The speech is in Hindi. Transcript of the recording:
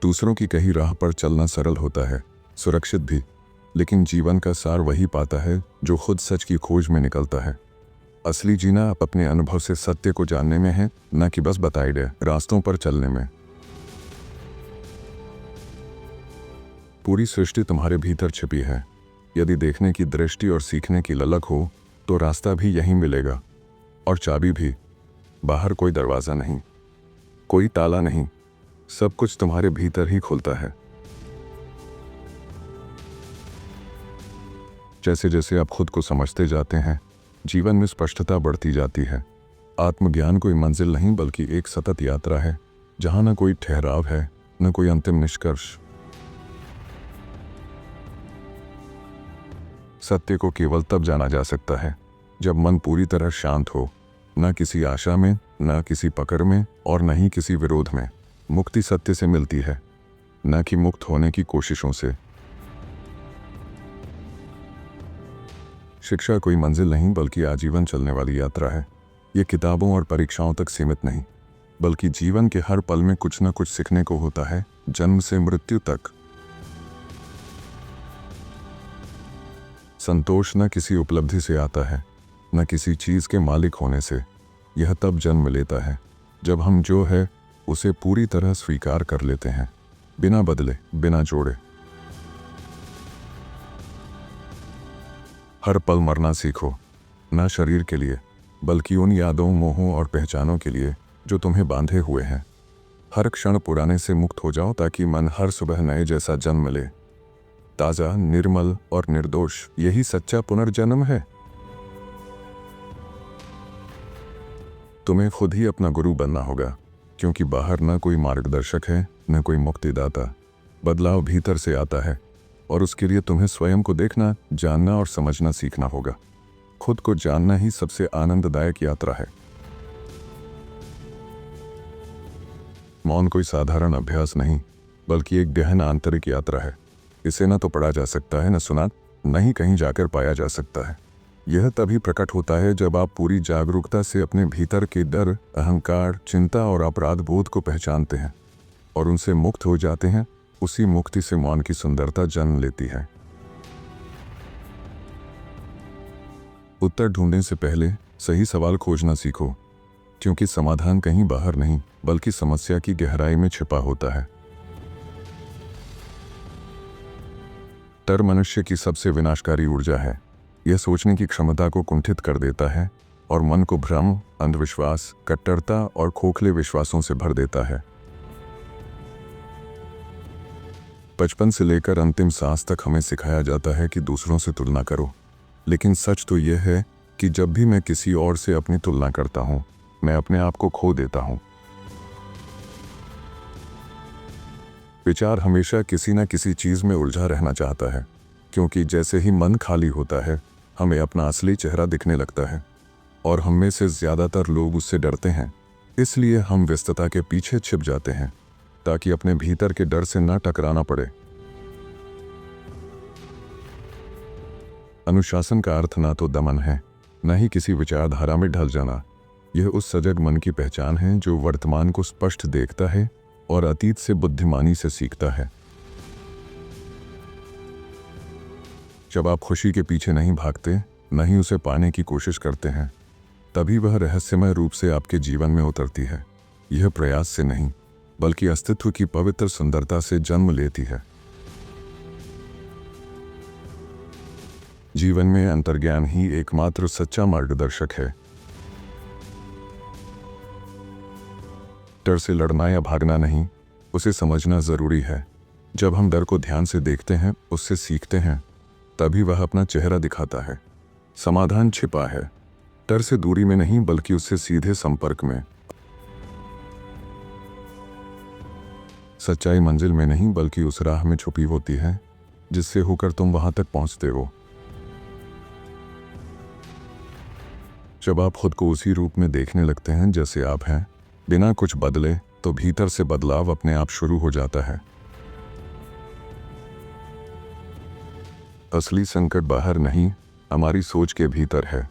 दूसरों की कही राह पर चलना सरल होता है, सुरक्षित भी, लेकिन जीवन का सार वही पाता है जो खुद सच की खोज में निकलता है। असली जीना अपने अनुभव से सत्य को जानने में है, न कि बस बताए गए रास्तों पर चलने में। पूरी सृष्टि तुम्हारे भीतर छिपी है। यदि देखने की दृष्टि और सीखने की ललक हो तो रास्ता भी यहीं मिलेगा, और चाबी भी। बाहर कोई दरवाज़ा नहीं, कोई ताला नहीं, सब कुछ तुम्हारे भीतर ही खुलता है। जैसे जैसे आप खुद को समझते जाते हैं, जीवन में स्पष्टता बढ़ती जाती है। आत्मज्ञान कोई मंजिल नहीं बल्कि एक सतत यात्रा है, जहां न कोई ठहराव है, न कोई अंतिम निष्कर्ष। सत्य को केवल तब जाना जा सकता है जब मन पूरी तरह शांत हो, न किसी आशा में, न किसी पकड़ में, और न ही किसी विरोध में। मुक्ति सत्य से मिलती है, न कि मुक्त होने की कोशिशों से। शिक्षा कोई मंजिल नहीं बल्कि आजीवन चलने वाली यात्रा है। ये किताबों और परीक्षाओं तक सीमित नहीं, बल्कि जीवन के हर पल में कुछ न कुछ सीखने को होता है, जन्म से मृत्यु तक। संतोष न किसी उपलब्धि से आता है, न किसी चीज़ के मालिक होने से। यह तब जन्म लेता है जब हम जो है उसे पूरी तरह स्वीकार कर लेते हैं, बिना बदले, बिना जोड़े। हर पल मरना सीखो, न शरीर के लिए बल्कि उन यादों, मोहों और पहचानों के लिए जो तुम्हें बांधे हुए हैं। हर क्षण पुराने से मुक्त हो जाओ ताकि मन हर सुबह नए जैसा जन्म ले, ताज़ा, निर्मल और निर्दोष। यही सच्चा पुनर्जन्म है। तुम्हें खुद ही अपना गुरु बनना होगा, क्योंकि बाहर न कोई मार्गदर्शक है, न कोई मुक्तिदाता। बदलाव भीतर से आता है, और उसके लिए तुम्हें स्वयं को देखना, जानना और समझना सीखना होगा। खुद को जानना ही सबसे आनंददायक यात्रा है। मौन कोई साधारण अभ्यास नहीं, बल्कि एक गहन आंतरिक यात्रा है। इसे न तो पढ़ा जा सकता है, न सुना, न ही कहीं जाकर पाया जा सकता है। यह तभी प्रकट होता है जब आप पूरी जागरूकता से अपने भीतर के डर, अहंकार, चिंता और अपराध बोध को पहचानते हैं और उनसे मुक्त हो जाते हैं। उसी मुक्ति से मौन की सुंदरता जन्म लेती है। उत्तर ढूंढने से पहले सही सवाल खोजना सीखो, क्योंकि समाधान कहीं बाहर नहीं बल्कि समस्या की गहराई में छिपा होता है। डर मनुष्य की सबसे विनाशकारी ऊर्जा है। यह सोचने की क्षमता को कुंठित कर देता है और मन को भ्रम, अंधविश्वास, कट्टरता और खोखले विश्वासों से भर देता है। बचपन से लेकर अंतिम सांस तक हमें सिखाया जाता है कि दूसरों से तुलना करो, लेकिन सच तो यह है कि जब भी मैं किसी और से अपनी तुलना करता हूँ, मैं अपने आप को खो देता हूँ। विचार हमेशा किसी न किसी चीज़ में उलझा रहना चाहता है, क्योंकि जैसे ही मन खाली होता है, हमें अपना असली चेहरा दिखने लगता है, और हम में से ज़्यादातर लोग उससे डरते हैं। इसलिए हम व्यस्तता के पीछे छिप जाते हैं, ताकि अपने भीतर के डर से न टकराना पड़े। अनुशासन का अर्थ ना तो दमन है, न ही किसी विचारधारा में ढल जाना। यह उस सजग मन की पहचान है जो वर्तमान को स्पष्ट देखता है और अतीत से बुद्धिमानी से सीखता है। जब आप खुशी के पीछे नहीं भागते, न ही उसे पाने की कोशिश करते हैं, तभी वह रहस्यमय रूप से आपके जीवन में उतरती है। यह प्रयास से नहीं, बल्कि अस्तित्व की पवित्र सुंदरता से जन्म लेती है। जीवन में अंतर्ज्ञान ही एकमात्र सच्चा मार्गदर्शक है। डर से लड़ना या भागना नहीं, उसे समझना जरूरी है। जब हम डर को ध्यान से देखते हैं, उससे सीखते हैं, तभी वह अपना चेहरा दिखाता है। समाधान छिपा है, डर से दूरी में नहीं बल्कि उससे सीधे संपर्क में। सच्चाई मंजिल में नहीं बल्कि उस राह में छुपी होती है जिससे होकर तुम वहां तक पहुंचते हो। जब आप खुद को उसी रूप में देखने लगते हैं जैसे आप हैं, बिना कुछ बदले, तो भीतर से बदलाव अपने आप शुरू हो जाता है। असली संकट बाहर नहीं, हमारी सोच के भीतर है।